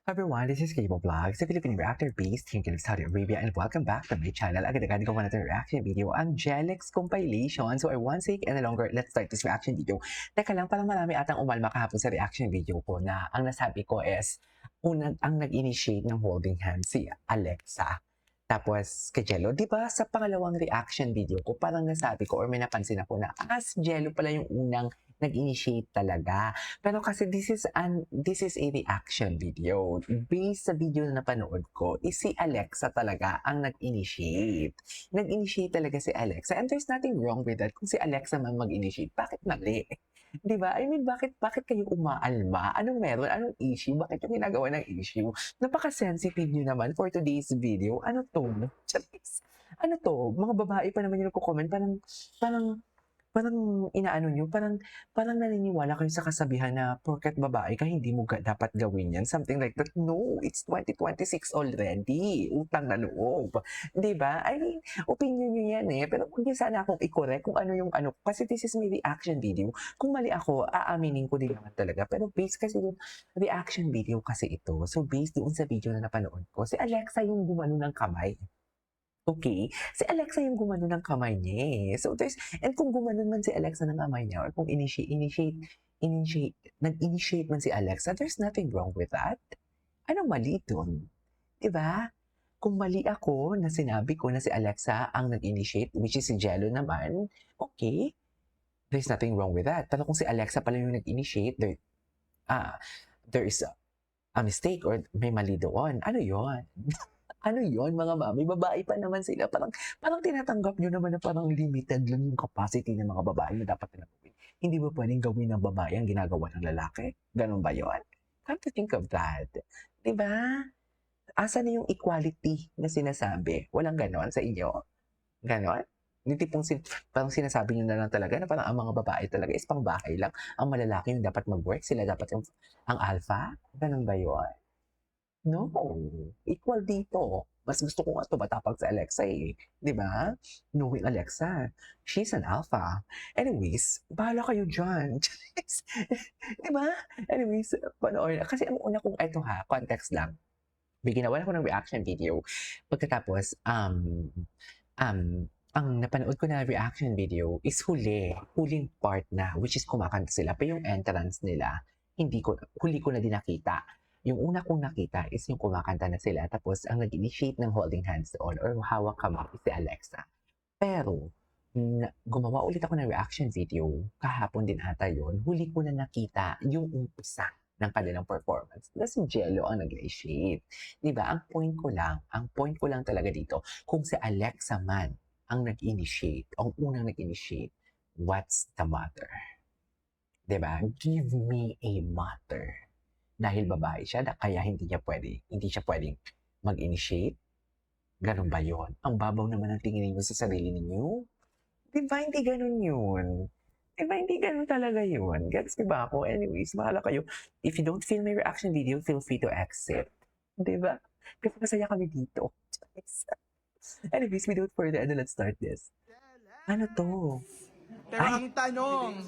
Everyone, this is Cable Vlogs, a Filipino reactor based here in Saudi Arabia, and welcome back to my channel. Agad-agad gawa natin reaction video ang Jelix compilation. So I won't take any longer, let's start this reaction video. Teka lang, parang marami atang umalma kahapon sa reaction video ko na ang nasabi ko is, unang ang nag-initiate ng holding hands si Alexa. Tapos kay Jello, di ba sa pangalawang reaction video ko, parang nasabi ko or may napansin ako na si Jello pala yung unang nag-initiate talaga. Pero kasi this is a reaction video. Based sa video na napanood ko, si Alexa talaga ang nag-initiate. Nag-initiate talaga si Alexa. And there's nothing wrong with that. Kung si Alexa man mag-initiate, bakit mali? Di ba? I mean, bakit kayo umaalma? Anong meron? Anong issue? Bakit yung ginagawa ng issue? Napaka-sensitive nyo naman for today's video. Ano to? Ano to? Mga babae pa naman yung nagko-comment. Parang inaano nyo, parang naniniwala kayo sa kasabihan na porket babae ka, hindi mo dapat gawin yan. Something like that. No, it's 2026 already. Utang na loob. Diba? I mean, opinion nyo yan eh. Pero kung sana akong i-correct kung ano yung ano. Kasi this is my reaction video. Kung mali ako, aaminin ko din naman talaga. Pero based kasi yung reaction video kasi ito. So based doon sa video na napanood ko, si Alexa yung gumano ng kamay. Okay? Si Alexa yung gumano ng kamay niya eh. So and kung gumano man si Alexa ng kamay niya or kung nag-initiate man si Alexa, there's nothing wrong with that. Anong mali dun? Diba? Kung mali ako na sinabi ko na si Alexa ang nag-initiate, which is si Jello naman, okay, there's nothing wrong with that. Pero kung si Alexa pala yung nag-initiate, there is a mistake or may mali doon. Ano yon? Ano yon mga mami? Babae pa naman sila. Parang tinatanggap nyo naman na parang limited lang yung capacity ng mga babae na dapat nila gawin. Hindi ba pwedeng gawin ng babae ang ginagawa ng lalaki? Ganun ba yon? Come to think of that. Diba? Asa na yung equality na sinasabi? Walang ganon sa inyo? Ganon? Hindi tipong parang sinasabi nyo na lang talaga na parang ang mga babae talaga is pang bahay lang. Ang malalaki yung dapat mag-work. Sila dapat ang alpha? Ganon ba yon? No, equal dito. Mas gusto ko nga tumatapag sa Alexa eh. Di ba? Knowing Alexa, she's an alpha. Anyways, bahala kayo dyan. Di ba? Anyways, panoorin. Kasi ang una kong, eto ha, context lang. May ginawa ako ng reaction video. Pagkatapos, ang napanood ko na reaction video is huling part na, which is kumakanta sila. Pa yung entrance nila, huli ko na din nakita. Yung una kong nakita is yung kumakanta na sila, tapos ang nag-initiate ng holding hands doon or hawak kamay si Alexa. Pero, gumawa ulit ako ng reaction video, kahapon din ata yun, huli ko na nakita yung umpisa ng kanilang performance. Na si Jello ang nag-initiate. Diba? Ang point ko lang talaga dito, kung si Alexa man ang nag-initiate, ang unang nag-initiate, what's the matter? Diba? Give me a matter. Dahil babae siya, kaya hindi siya pwedeng mag-initiate. Ganun ba yon? Ang babaw naman ang tingin niyo sa sarili niyo. Diba, hindi ganun yun? Diba, hindi ganun talaga yun? Gets diba ako? Anyways, bahala kayo. If you don't feel my reaction video, feel free to exit. Diba? Kasi masaya kami dito. Anyways, without further ado, let's start this. Ano to? Pero ang tanong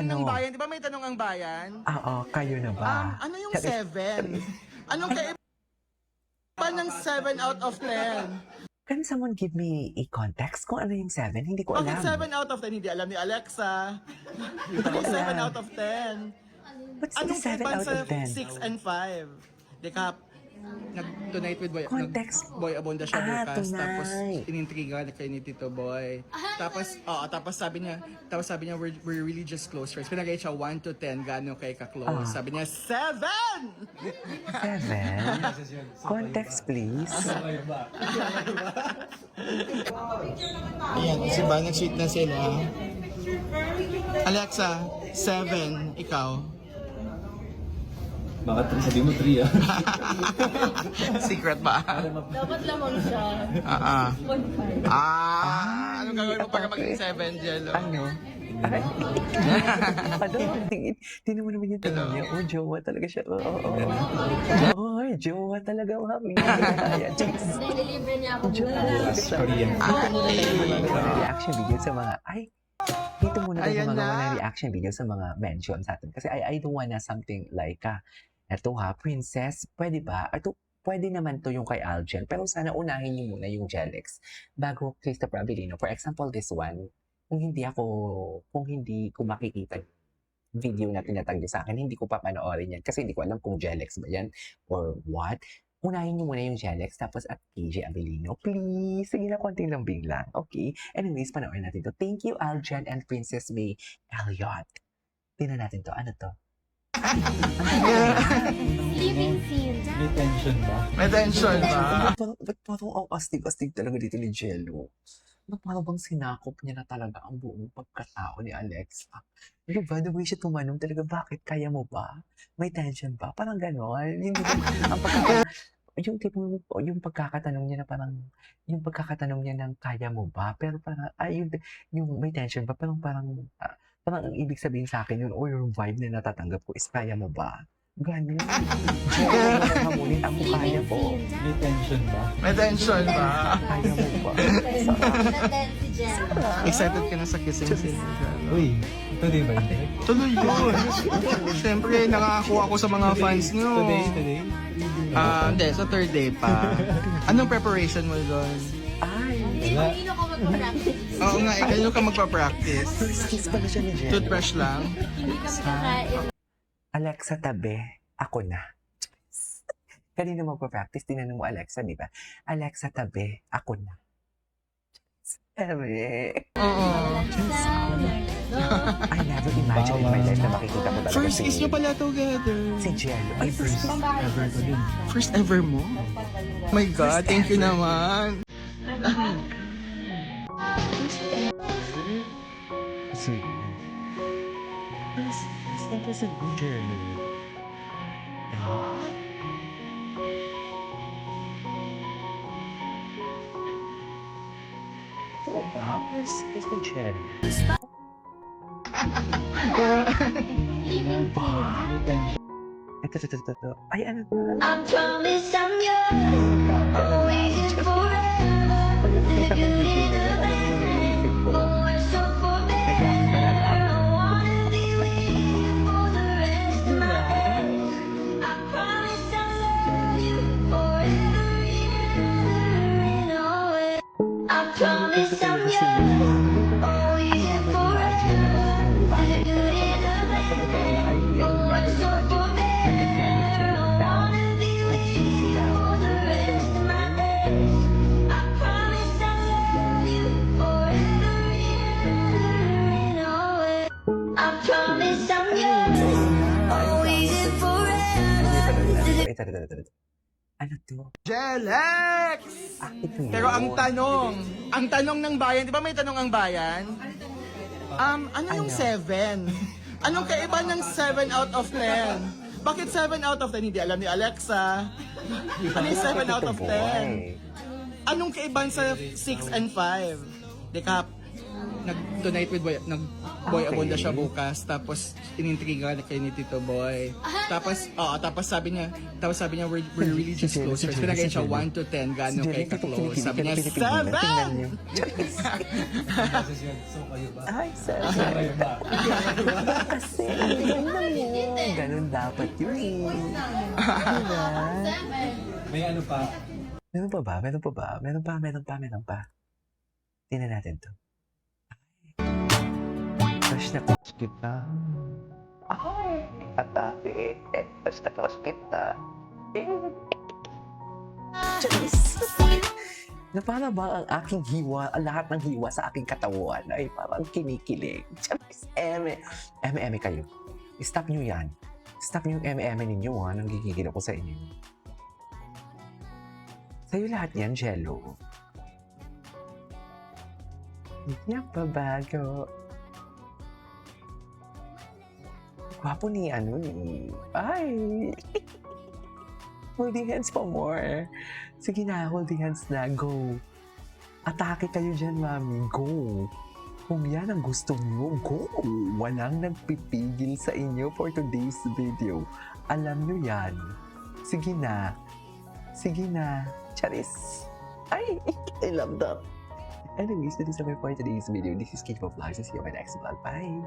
ng bayan, di ba may tanong ang bayan? Oo, kayo na ba? Ano yung 7? Anong kaiba ng 7 out of 10? Can someone give me a context kung ano yung 7? Hindi ko alam. Bakit 7 out of 10? Hindi alam ni Alexa. Ano yung 7 out of 10? What's Anong the 7 kaiba out sa of 10? 6 and 5? Dekap, nag-tonight with Boy, Context. Boy Abonda siya bukas. Tonight. Tapos inintriga na kayo ni Tito Boy. Tapos sabi niya, we're really just close friends. Pinagay siya 1 to 10, gano'n kay ka-close. Sabi niya, 7! 7? Context, please. Ayan, si Ba, nag-sweet na sila. Alexa, 7, ikaw. Baka sabi mo 3 ah. Secret ba? Dapat lamang siya. Anong gagawin mo para maging 7, Jello? Ano? Tingnan mo naman yung tanong niya. Oh, jowa talaga siya. Oo. Ay, jowa talaga, mami. Nililibre niya ako. Korean. Reaction video sa mga, dito muna tayo Ayan magawa na. ng reaction video sa mga mention sa atin. Kasi I don't wanna something like, Eto ha, princess, pwede ba? Ito, pwede naman to yung kay Aljen, pero sana unahin niyo muna yung Jellex bago kay Step Abilino. For example, this one, kung hindi ko makikita yung video na tinatag niyo sa akin, hindi ko pa panoorin yan kasi hindi ko alam kung Jellex ba yan or what. Unahin niyo muna yung Jellex tapos at KJ Abilino. Please, sige na, konting lambing lang. Okay? Anyways, panoorin natin to. Thank you, Aljen and Princess May Elliot. Tingnan natin to. Ano to? Living scene. May tension ba? May tension ba? Ba't parang ang astig-astig talaga dito ni Jello? Ba't parang bang sinakop niya na talaga ang buong pagkatao ni Alexa? Diba, the way siya tumanong talaga, bakit? Kaya mo ba? May tension ba? Parang gano'n. Hindi ba, ang yung tipong, yung pagkakatanong niya na parang, yung pagkakatanong niya ng kaya mo ba? Pero parang, yung may tension ba? Parang ang ibig sabihin sa akin yun, o yung vibe na natatanggap ko is kaya mo ba? Ganun. Hamunin ako, kaya po. May tension ba? May tension ba? Kaya mo ba? Naten si Jen. Excited ka na sa kissing scene. Uy, tuloy ba hindi? Tuloy yun. Siyempre, nakakakuha ko sa mga fans nyo. Today? Hindi, sa third day pa. Anong preparation mo doon? Ay, Kanino ka magpa-practice? Oo nga, kanino ka magpa-practice? first kiss pala siya ni Jen. Toothbrush lang? Hindi kami kakain. Alexa, tabi. Ako na. Kanina magpa-practice, tinanong mo Alexa, di ba? Alexa, tabi. Ako na. Eme. Oo. I never imagined in my life na makikita ko talaga First kiss nyo pala together. si Jello. Ay, first kiss. Ever ko din. First ever mo? My God, thank you naman. Si Jello. First kiss ni Jello. Living scene. May tension. Ito. Ay, ano? I promise I'm yours, always and forever. The good and the bad, for worse or for better. I wanna be with you for the rest of my days. I promise I'll love you forever and always. I promise I'm yours, always and forever. The good and the bad, for worse or for better. Ito. Ano to? Jellex! Ito yun. Pero ang tanong ng bayan, di ba may tanong ang bayan? Ano yung 7? Anong kaiba ng 7 out of 10? Bakit 7 out of 10? Hindi alam ni Alexa. Ano yung 7 out of 10? Anong kaiba sa 6 and 5? Dekap, nag-tonight with Boy, nag-Boy Abunda siya bukas, tapos inintriga na kay ni Tito Boy. Tapos sabi niya, we're really just close friends. Pinagayin siya 1 to 10, gano'n kay ka-close. Sabi niya, 7! So kayo ba? Ay, sir. Kayo ba? Kasi, ganun dapat yun. Diba? May ano pa? Meron pa. Tingnan natin to. Crush na crush kita. Ay, atake. Crush na crush kita. Na para ba ang aking hiwa, ang lahat ng hiwa sa aking katawan ay parang kinikilig. Charis, eme kayo. Stop nyo yan. Stop nyo yung eme ninyo ha. Nanggigigil ako sa inyo. Sa'yo lahat yan, Jello. Hindi yan babago. Gwapo ni Ay! Holding hands pa more. Sige na, holding hands na. Go. Atake kayo dyan, mami. Go. Kung yan ang gusto nyo, go. Walang nagpipigil sa inyo for today's video. Alam nyo yan. Sige na. Charis. Ay, I love that. Anyways, that is all for today's video. This is Kate Vlogs. See you in my next vlog. Bye!